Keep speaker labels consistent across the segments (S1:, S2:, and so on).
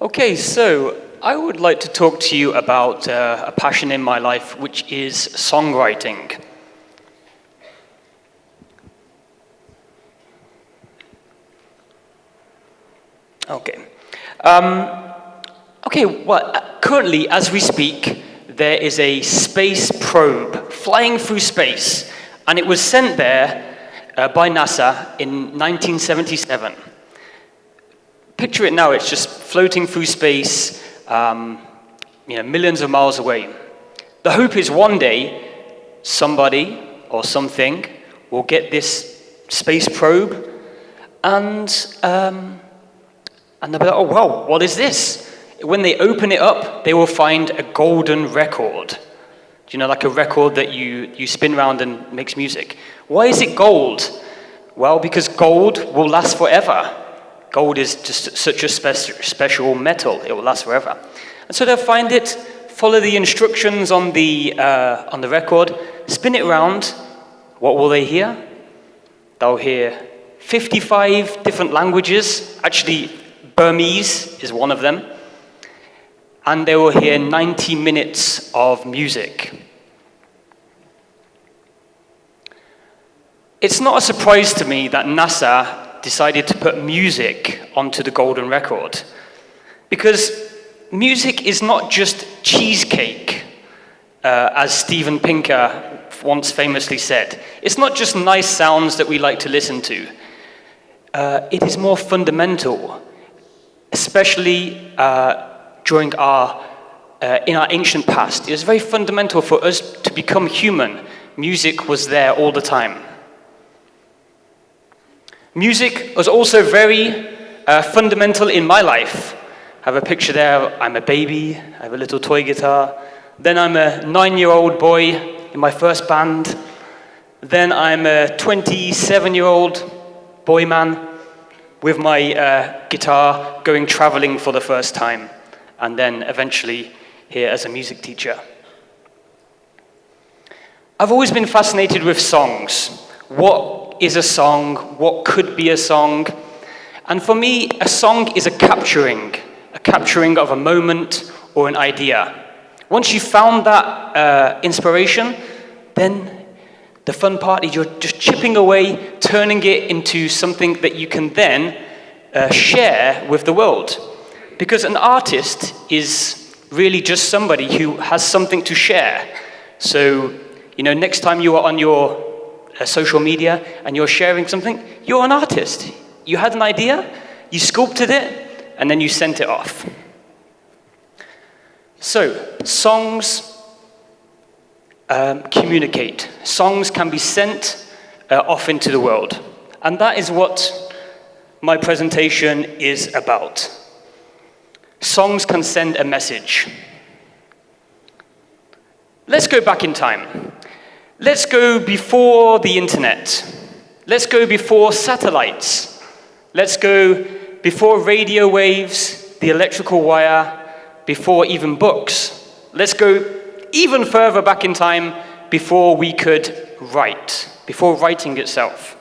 S1: Okay, so I would like to talk to you about a passion in my life, which is songwriting. Okay. Currently, as we speak, there is a space probe flying through space, and it was sent there by NASA in 1977. Picture it now, it's just floating through space, millions of miles away. The hope is one day, somebody or something will get this space probe and they'll be like, oh, wow, what is this? When they open it up, they will find a golden record. Do you know, like a record that you spin around and makes music? Why is it gold? Well, because gold will last forever. Gold is just such a special metal, it will last forever. And so they'll find it, follow the instructions on the record, spin it around. What will they hear? They'll hear 55 different languages. Actually, Burmese is one of them. And they will hear 90 minutes of music. It's not a surprise to me that NASA decided to put music onto the golden record. Because music is not just cheesecake, as Steven Pinker once famously said. It's not just nice sounds that we like to listen to. It is more fundamental, especially in our ancient past. It was very fundamental for us to become human. Music was there all the time. Music was also very fundamental in my life. I have a picture there. I'm a baby. I have a little toy guitar. Then I'm a 9-year-old boy in my first band. Then I'm a 27-year-old boy man with my guitar going traveling for the first time. And then eventually here as a music teacher. I've always been fascinated with songs. What is a song? What could be a song? And for me, a song is a capturing of a moment or an idea. Once you've found that inspiration, then the fun part is you're just chipping away, turning it into something that you can then share with the world. Because an artist is really just somebody who has something to share. So, next time you are on your social media and you're sharing something, you're an artist. You had an idea, you sculpted it, and then you sent it off. So, songs communicate. Songs can be sent off into the world. And that is what my presentation is about. Songs can send a message. Let's go back in time. Let's go before the internet. Let's go before satellites. Let's go before radio waves, the electrical wire, before even books. Let's go even further back in time before we could write, before writing itself.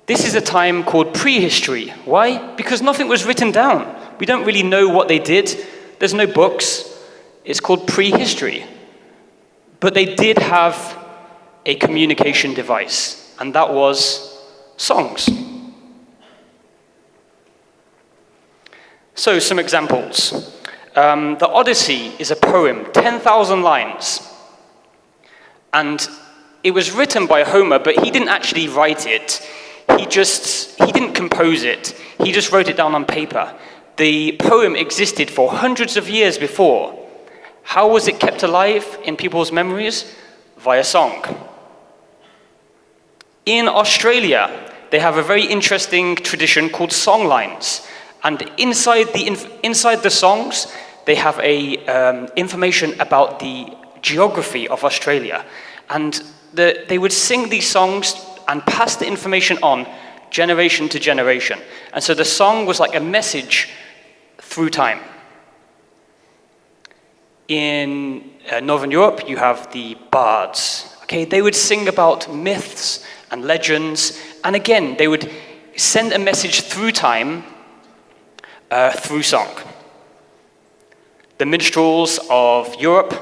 S1: This is a time called prehistory. Why? Because nothing was written down. We don't really know what they did. There's no books. It's called prehistory. But they did have a communication device, and that was songs. So, some examples. The Odyssey is a poem, 10,000 lines. And it was written by Homer, but he didn't actually write it. He didn't compose it. He just wrote it down on paper. The poem existed for hundreds of years before. How was it kept alive in people's memories? Via song. In Australia, they have a very interesting tradition called songlines. And inside the songs, they have information about the geography of Australia. And they would sing these songs and pass the information on generation to generation. And so the song was like a message through time. In Northern Europe, you have the bards. Okay, they would sing about myths, and legends. And again, they would send a message through time, through song. The minstrels of Europe,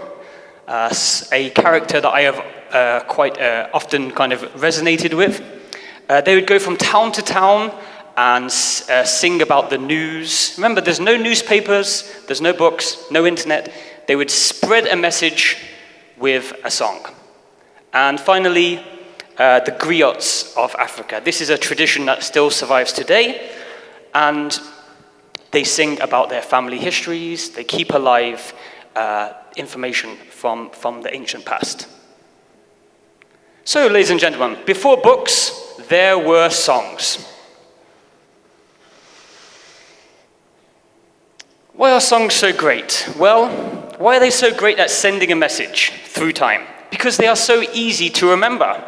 S1: a character that I have quite often kind of resonated with. They would go from town to town and sing about the news. Remember, there's no newspapers, there's no books, no internet. They would spread a message with a song. And finally, the griots of Africa. This is a tradition that still survives today, and they sing about their family histories. They keep alive information from the ancient past. So, ladies and gentlemen, before books, there were songs. Why are songs so great? Well, why are they so great at sending a message through time? Because they are so easy to remember.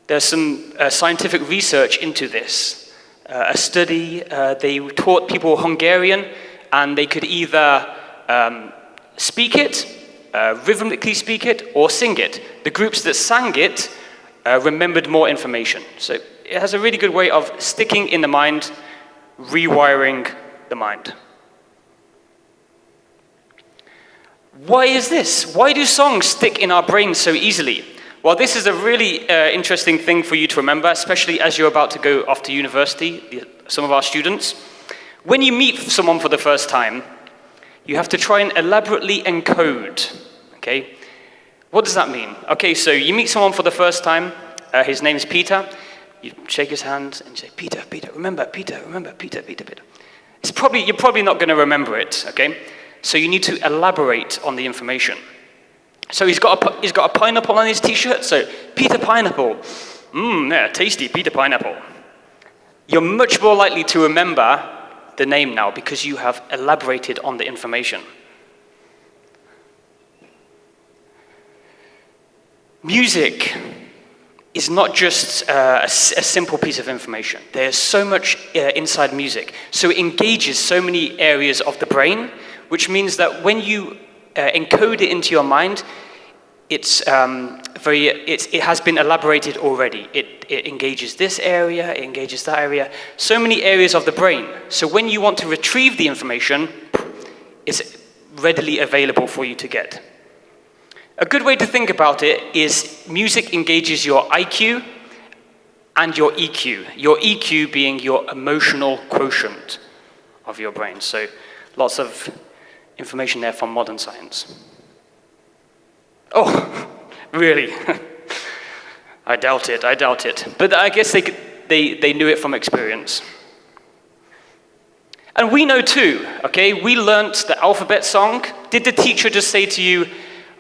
S1: There's some scientific research into this. A study, they taught people Hungarian, and they could either speak it, rhythmically speak it, or sing it. The groups that sang it remembered more information. So it has a really good way of sticking in the mind, rewiring the mind. Why is this? Why do songs stick in our brains so easily? Well, this is a really interesting thing for you to remember, especially as you're about to go off to university, some of our students. When you meet someone for the first time, you have to try and elaborately encode, okay? What does that mean? Okay, so you meet someone for the first time, his name is Peter. You shake his hand and you say, Peter, remember, Peter. You're probably not going to remember it, okay? So you need to elaborate on the information. So he's got a pineapple on his t-shirt, so Peter Pineapple. Yeah, tasty, Peter Pineapple. You're much more likely to remember the name now because you have elaborated on the information. Music is not just a simple piece of information. There's so much inside music. So it engages so many areas of the brain, which means that when you encode it into your mind, it has been elaborated already. It engages this area, it engages that area, so many areas of the brain. So when you want to retrieve the information, it's readily available for you to get. A good way to think about it is music engages your IQ and your EQ. Your EQ being your emotional quotient of your brain. So lots of information there from modern science. Oh, really? I doubt it. But I guess they knew it from experience. And we know too, okay? We learnt the alphabet song. Did the teacher just say to you,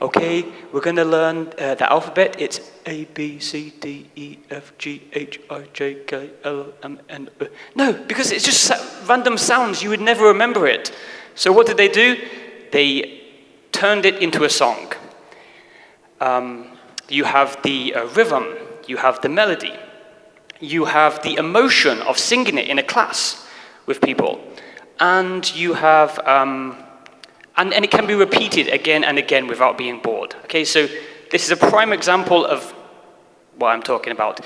S1: okay, we're going to learn the alphabet. It's A, B, C, D, E, F, G, H, I, J, K, L, M, N, O. No, because it's just random sounds. You would never remember it. So what did they do? They turned it into a song. You have the rhythm. You have the melody. You have the emotion of singing it in a class with people. And you have... And it can be repeated again and again without being bored. Okay, so this is a prime example of what I'm talking about.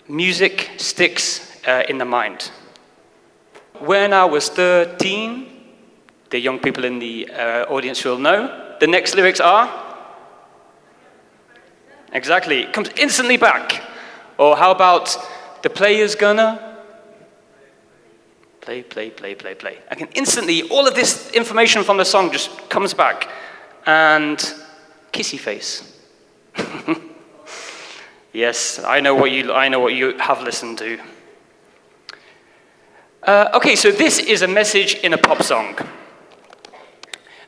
S1: Music sticks in the mind. When I was 13, the young people in the audience will know, the next lyrics are? Exactly, it comes instantly back. Or how about, the player's gonna? Play. I can instantly, all of this information from the song just comes back. And kissy face. Yes, I know what you have listened to. Okay, so this is a message in a pop song.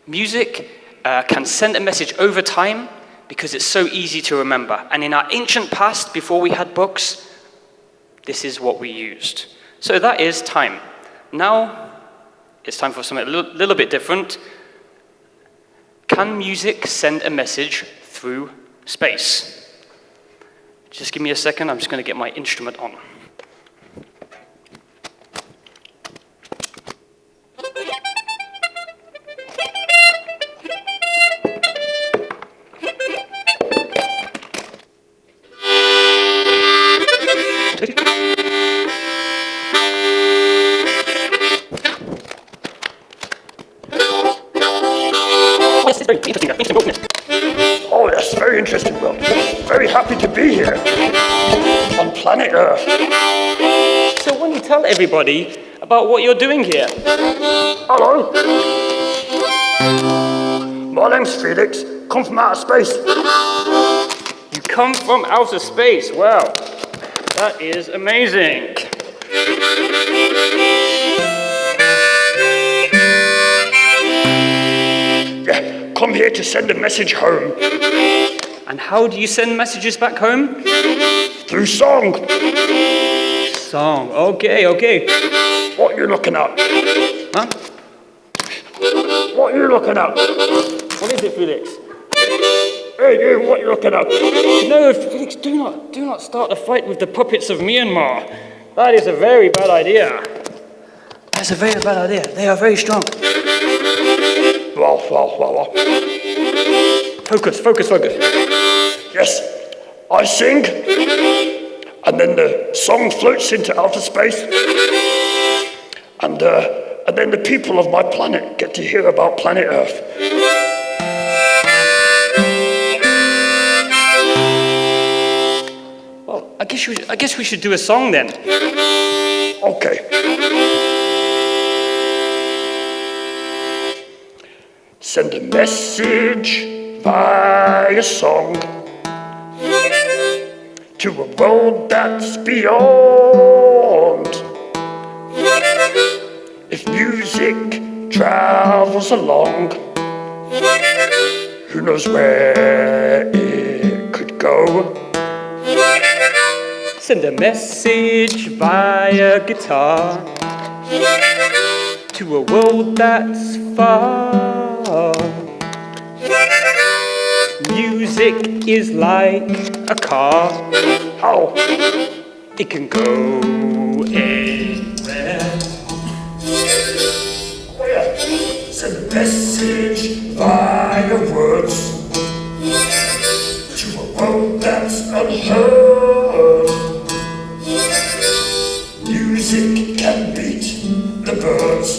S1: Music can send a message over time because it's so easy to remember. And in our ancient past, before we had books, this is what we used. So that is time. Now, it's time for something a little bit different. Can music send a message through space? Just give me a second, I'm just going to get my instrument on.
S2: very interesting world. Very happy to be here on planet Earth.
S1: So why don't you tell everybody about what you're doing here?
S2: Hello. My name's Felix. Come from outer space.
S1: You come from outer space. Wow, that is amazing.
S2: Yeah, come here to send a message home.
S1: And how do you send messages back home?
S2: Through song.
S1: Song. Okay.
S2: What are you looking at?
S1: Huh?
S2: What are you looking at?
S1: What is it, Felix?
S2: Hey, you, what are you looking at?
S1: No, Felix, do not start a fight with the puppets of Myanmar. That is a very bad idea. That's a very bad idea. They are very strong.
S2: Well.
S1: Focus.
S2: Yes, I sing, and then the song floats into outer space, and then the people of my planet get to hear about planet Earth.
S1: Well, I guess we should do a song then.
S2: Okay. Send a message via song to a world that's beyond. If music travels along, who knows where it could go?
S1: Send a message via guitar to a world that's far. Music is like a car.
S2: How?
S1: It can go anywhere.
S2: Oh yeah. Send a message via words to a world that's unheard. Music can beat the birds,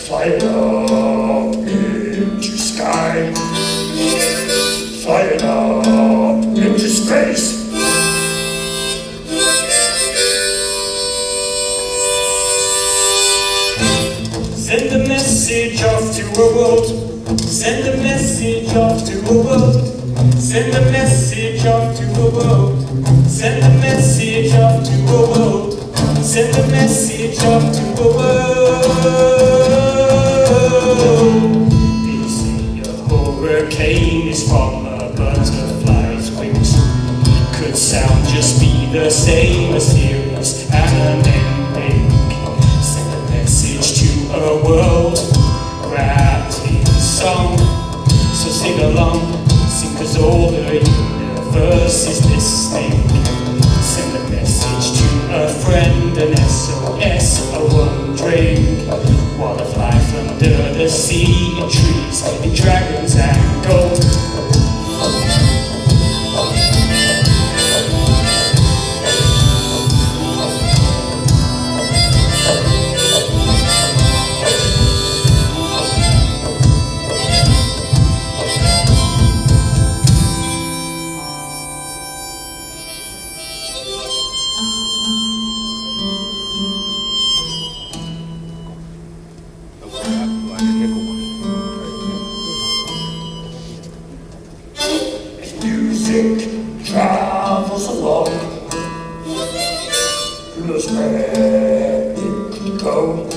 S2: flying up into sky, flying up into space.
S1: Send a message off to a world. Send a message off to a world. Send a message off to a world. Send a message off to a world. Send a message off to a world. They say a hurricane is from a butterfly's wings. Could sound just be the same, mysterious and unending. Send a message to a world wrapped in song. So sing along, sing 'cause all the universe is listening. Send a message to a friend, an SOS, a wondering what of life under the sea, in trees, in dragons and gold.
S2: Music travels along, who knows where it could go?